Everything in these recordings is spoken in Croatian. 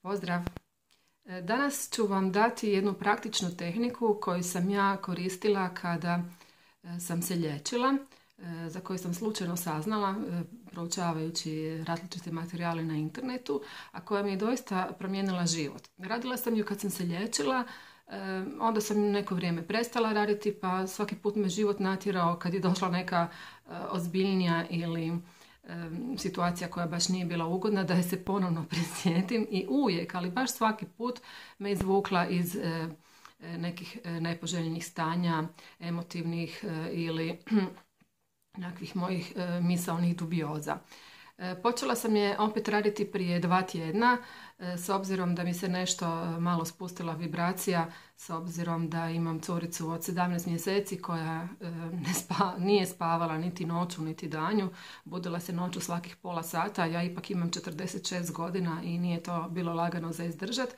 Pozdrav! Danas ću vam dati jednu praktičnu tehniku koju sam ja koristila kada sam se liječila, za koju sam slučajno saznala proučavajući različite materijale na internetu, a koja mi je doista promijenila život. Radila sam ju kad sam se liječila, onda sam neko vrijeme prestala raditi, pa svaki put me život natjerao kad je došla neka ozbiljnija ili situacija koja baš nije bila ugodna, da je se ponovno prisjetim i uvijek, ali baš svaki put me izvukla iz nekih nepoželjnih stanja, emotivnih ili nekakvih mojih misaonih dubioza. Počela sam je opet raditi prije 2 tjedna, s obzirom da mi se nešto malo spustila vibracija, s obzirom da imam curicu od 17 mjeseci koja nije spavala niti noću niti danju, budila se noću svakih pola sata, ja ipak imam 46 godina i nije to bilo lagano za izdržat,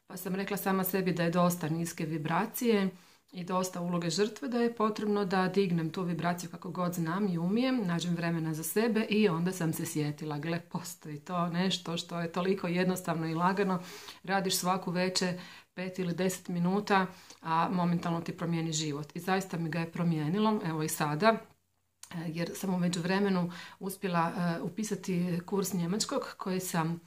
pa sam rekla sama sebi da je dosta niske vibracije i dosta uloge žrtve, da je potrebno da dignem tu vibraciju kako god znam i umijem, nađem vremena za sebe i onda sam se sjetila, gle, postoji to nešto što je toliko jednostavno i lagano, radiš svaku večer 5 ili 10 minuta, a momentalno ti promijeni život. I zaista mi ga je promijenilo, evo i sada, jer sam u međuvremenu uspjela upisati kurs njemačkog koji sam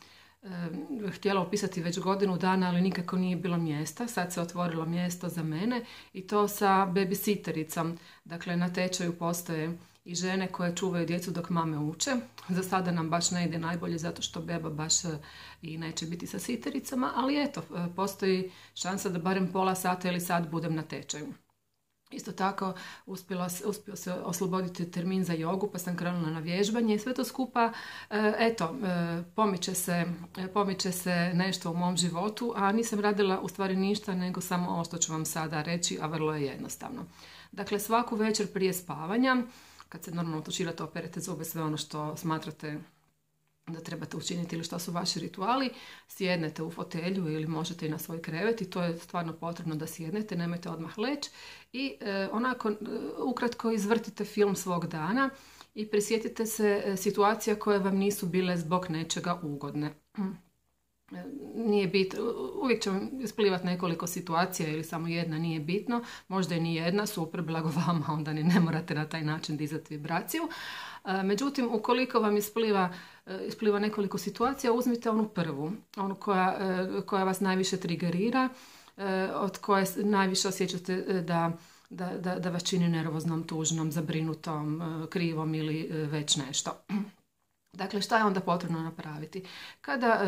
htjela upisati već godinu dana, ali nikako nije bilo mjesta. Sad se otvorilo mjesto za mene i to sa babysittericom. Dakle, na tečaju postoje i žene koje čuvaju djecu dok mame uče. Za sada nam baš ne ide najbolje zato što beba baš i neće biti sa sitericama, ali eto, postoji šansa da barem pola sata ili sat budem na tečaju. Isto tako uspio se osloboditi termin za jogu, pa sam krenula na vježbanje i sve to skupa, pomiče se nešto u mom životu, a nisam radila u stvari ništa, nego samo ovo što ću vam sada reći, a vrlo je jednostavno. Dakle, svaku večer prije spavanja, kad se normalno tuširate, operete zube, sve ono što smatrate da trebate učiniti ili što su vaši rituali, sjednete u fotelju ili možete i na svoj krevet i to je stvarno potrebno da sjednete, nemojte odmah leći i onako ukratko izvrtite film svog dana i prisjetite se situacija koje vam nisu bile zbog nečega ugodne. Nije bitno, uvijek će vam isplivati nekoliko situacija ili samo jedna, nije bitno, možda i nije jedna, super, blago vama, onda ni ne morate na taj način dizati vibraciju. Međutim, ukoliko vam ispliva nekoliko situacija, uzmite onu prvu, onu koja vas najviše trigerira, od koje najviše osjećate da vas čini nervoznom, tužnom, zabrinutom, krivom ili već nešto. Dakle, šta je onda potrebno napraviti? Kada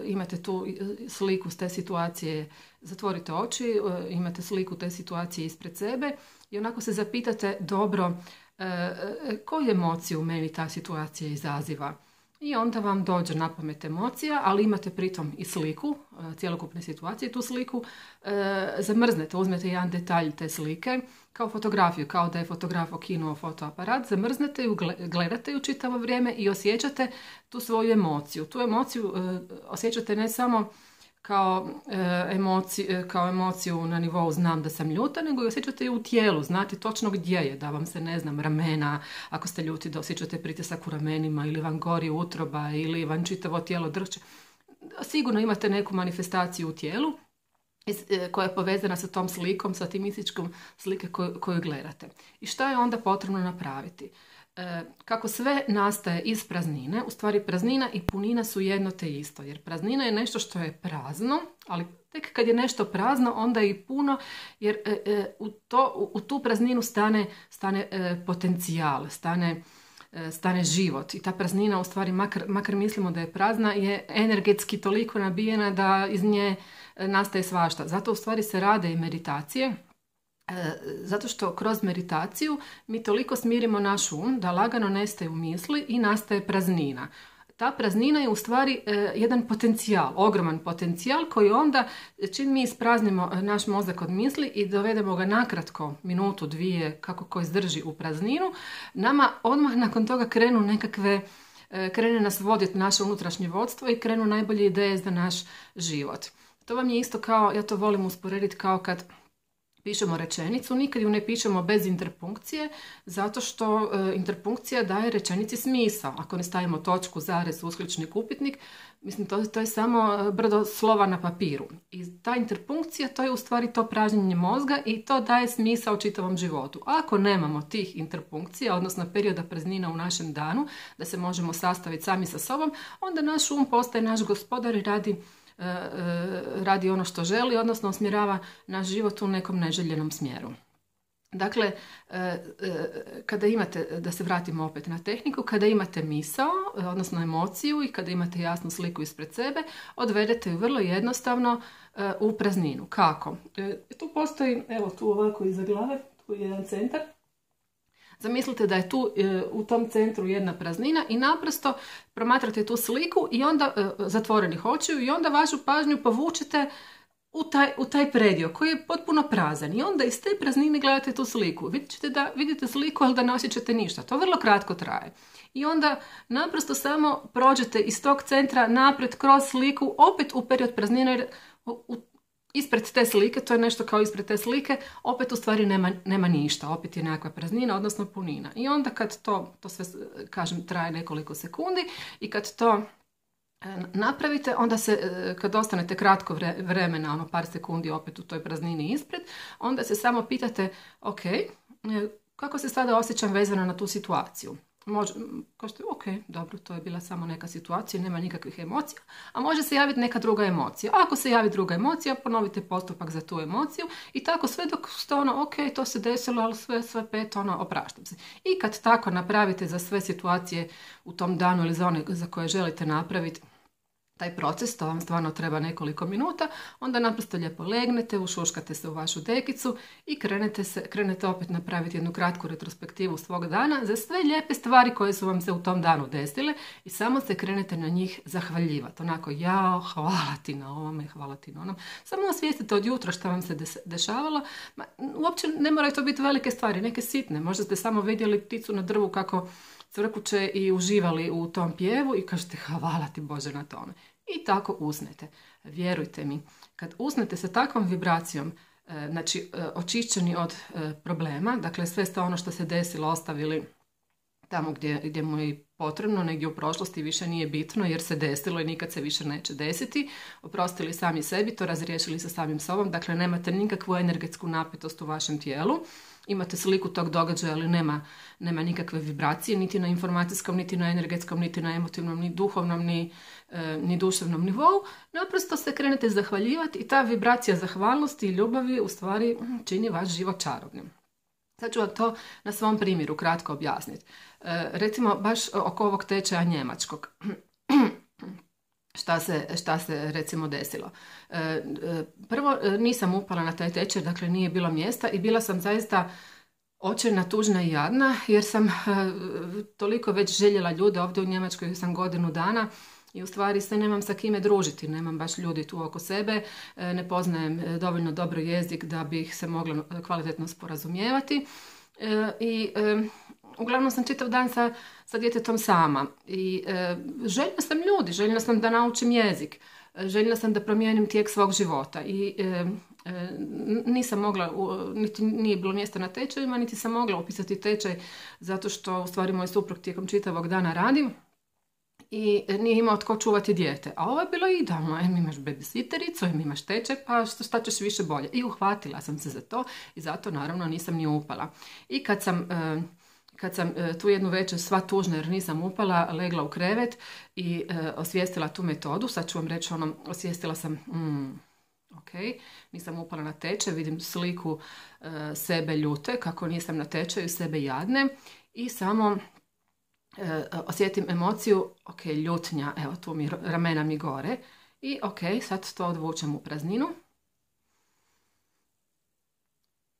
imate tu sliku s te situacije, zatvorite oči, imate sliku te situacije ispred sebe i onako se zapitate dobro koju emociju meni ta situacija izaziva. I onda vam dođe na pamet emocija, ali imate pritom i sliku, cjelokupne situacije, tu sliku zamrznete, uzmete jedan detalj te slike, kao fotografiju, kao da je fotograf okinuo fotoaparat, zamrznete ju, gledate ju čitavo vrijeme i osjećate tu svoju emociju. Tu emociju osjećate ne samo kao emociju na nivou znam da sam ljuta, nego i osjećate ju u tijelu, znate točno gdje je, da vam se, ne znam, ramena, ako ste ljuti da osjećate pritisak u ramenima ili vam gori utroba ili vam čitavo tijelo drhće. Sigurno imate neku manifestaciju u tijelu koja je povezana sa tom slikom, sa tim mističkom slike koju gledate. I šta je onda potrebno napraviti? Kako sve nastaje iz praznine, u stvari praznina i punina su jedno te isto, jer praznina je nešto što je prazno, ali tek kad je nešto prazno, onda je i puno, jer u tu prazninu stane potencijal, stane život. I ta praznina, u stvari, makar mislimo da je prazna, je energetski toliko nabijena da iz nje nastaje svašta. Zato u stvari se rade i meditacije, zato što kroz meditaciju mi toliko smirimo naš um da lagano nestaju misli i nastaje praznina. Ta praznina je u stvari jedan potencijal, ogroman potencijal koji onda, čim mi ispraznimo naš mozak od misli i dovedemo ga nakratko, minutu, dvije, kako ko izdrži u prazninu, nama odmah nakon toga krene nas voditi naše unutrašnje vodstvo i krenu najbolje ideje za naš život. To vam je isto kao, ja to volim usporediti kao kad pišemo rečenicu, nikad ju ne pišemo bez interpunkcije, zato što interpunkcija daje rečenici smisao. Ako ne stavimo točku, zarez, uskličnik, upitnik, Mislim, to je samo brdo slova na papiru. I ta interpunkcija, to je u stvari to pražnjenje mozga i to daje smisao čitavom životu. Ako nemamo tih interpunkcija, odnosno perioda praznina u našem danu, da se možemo sastaviti sami sa sobom, onda naš um postaje naš gospodar i radi ono što želi, odnosno usmjerava naš život u nekom neželjenom smjeru. Dakle, kada imate, da se vratimo opet na tehniku, kada imate misao, odnosno emociju i kada imate jasnu sliku ispred sebe, odvedete ju vrlo jednostavno u prazninu. Kako? Tu postoji, evo tu ovako iza glave, tu je jedan centar. Zamislite da je tu u tom centru jedna praznina i naprosto promatrate tu sliku i onda zatvorenih očiju i onda vašu pažnju povučete u taj predio koji je potpuno prazan i onda iz te praznine gledate tu sliku. Vidite sliku, ali da ne osjećate ništa. To vrlo kratko traje. I onda naprosto samo prođete iz tog centra naprijed kroz sliku, opet u period praznine, jer ispred te slike, to je nešto kao ispred te slike, opet u stvari nema ništa. Opet je nekakva praznina, odnosno punina. I onda kad to sve, kažem, traje nekoliko sekundi i kad to napravite, onda se, kad ostanete kratko vremena, ono par sekundi opet u toj praznini ispred, onda se samo pitate, ok, kako se sada osjećam vezano na tu situaciju? Kažete, ok, dobro, to je bila samo neka situacija, nema nikakvih emocija, a može se javiti neka druga emocija. Ako se javi druga emocija, ponovite postupak za tu emociju i tako sve dok ste ok, to se desilo, ali sve pet, opraštam se. I kad tako napravite za sve situacije u tom danu ili za one za koje želite napraviti taj proces, to vam stvarno treba nekoliko minuta, onda naprosto lijepo legnete, ušuškate se u vašu dekicu i krenete opet napraviti jednu kratku retrospektivu svog dana za sve lijepe stvari koje su vam se u tom danu desile i samo se krenete na njih zahvaljivati. Onako, jao, hvala ti na ovome, hvala ti na onom. Samo osvijestite od jutra što vam se dešavalo. Uopće ne moraju to biti velike stvari, neke sitne. Možda ste samo vidjeli pticu na drvu kako cvrkuće i uživali u tom pjevu i kažete hvala ti Bože na tome. I tako usnete. Vjerujte mi, kad usnete sa takvom vibracijom, znači očišćeni od problema, dakle sve ono što se desilo ostavili tamo gdje mu je potrebno, negdje u prošlosti više nije bitno jer se desilo i nikad se više neće desiti, oprostili sami sebi, to razriješili sa samim sobom, dakle nemate nikakvu energetsku napetost u vašem tijelu, imate sliku tog događaja, ali nema nikakve vibracije, niti na informacijskom, niti na energetskom, niti na emotivnom, ni duhovnom, ni duševnom nivou. Naprosto se krenete zahvaljivati i ta vibracija zahvalnosti i ljubavi u stvari čini vaš život čarobnim. Sad ću vam to na svom primjeru kratko objasniti. Recimo, baš oko ovog tečaja njemačkog. Šta se recimo desilo. Prvo, nisam upala na taj tečaj, dakle nije bilo mjesta i bila sam zaista očajna, tužna i jadna jer sam toliko već željela ljude ovdje u Njemačkoj, sam godinu dana i u stvari se nemam sa kime družiti, nemam baš ljudi tu oko sebe, ne poznajem dovoljno dobro jezik da bih se mogla kvalitetno sporazumijevati i uglavnom sam čitav dan sa djetetom sama i željna sam ljudi, željna sam da naučim jezik, željna sam da promijenim tijek svog života i nisam mogla, niti nije bilo mjesta na tečajima, niti sam mogla upisati tečaj zato što u stvari moj suprug tijekom čitavog dana radi i nije imao tko čuvati dijete. A ovo je bilo idealno, imaš babysittericu, imaš tečaj, pa šta ćeš više bolje. I uhvatila sam se za to i zato naravno nisam ni upala. I kad sam tu jednu večer sva tužna jer nisam upala, legla u krevet i osvijestila tu metodu, sad ću vam reći osvijestila sam, ok, nisam upala na tečaj, vidim sliku sebe ljute, kako nisam na tečaju, sebe jadne i samo osjetim emociju, ok, ljutnja, evo tu ramena mi gore i ok, sad to odvučem u prazninu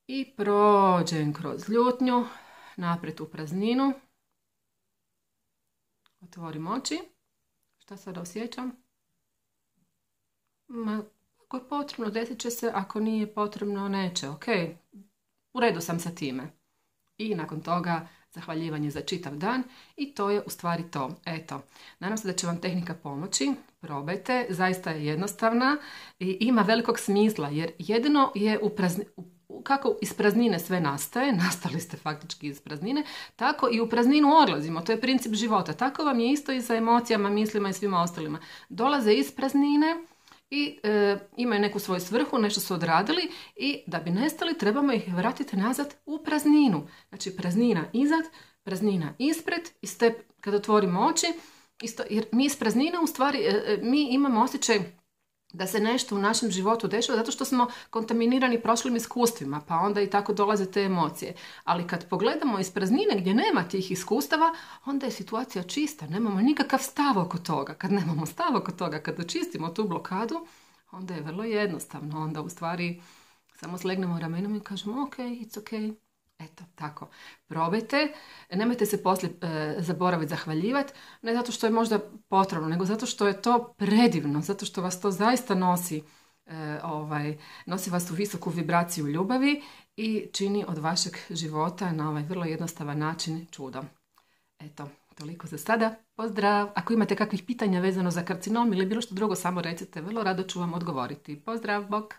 i prođem kroz ljutnju, naprijed u prazninu, otvorim oči, šta sad osjećam? Ako je potrebno, desit će se, ako nije potrebno, neće, ok, u redu sam sa time. I nakon toga zahvaljivanje za čitav dan i to je u stvari to. Eto, nadam se da će vam tehnika pomoći, probajte, zaista je jednostavna i ima velikog smisla jer jedino je kako iz praznine sve nastaje, nastali ste faktički iz praznine, tako i u prazninu odlazimo, to je princip života. Tako vam je isto i sa emocijama, mislima i svima ostalima. Dolaze iz praznine i imaju neku svoju svrhu, nešto su odradili i da bi nestali trebamo ih vratiti nazad u prazninu. Znači praznina izad, praznina ispred i kada otvorimo oči, isto, jer mi iz praznina u stvari, mi imamo osjećaj da se nešto u našem životu dešava zato što smo kontaminirani prošlim iskustvima, pa onda i tako dolaze te emocije. Ali kad pogledamo iz praznine gdje nema tih iskustava, onda je situacija čista, nemamo nikakav stav oko toga. Kad nemamo stav oko toga, kad očistimo tu blokadu, onda je vrlo jednostavno. Onda u stvari samo slegnemo ramenom i kažemo ok, it's ok. Eto, tako. Probajte, nemojte se poslije zaboraviti zahvaljivati, ne zato što je možda potrebno, nego zato što je to predivno, zato što vas to zaista nosi, nosi vas u visoku vibraciju ljubavi i čini od vašeg života na ovaj vrlo jednostavan način čudo. Eto, toliko za sada. Pozdrav! Ako imate kakvih pitanja vezano za karcinom ili bilo što drugo, samo recite, vrlo rado ću vam odgovoriti. Pozdrav, bok!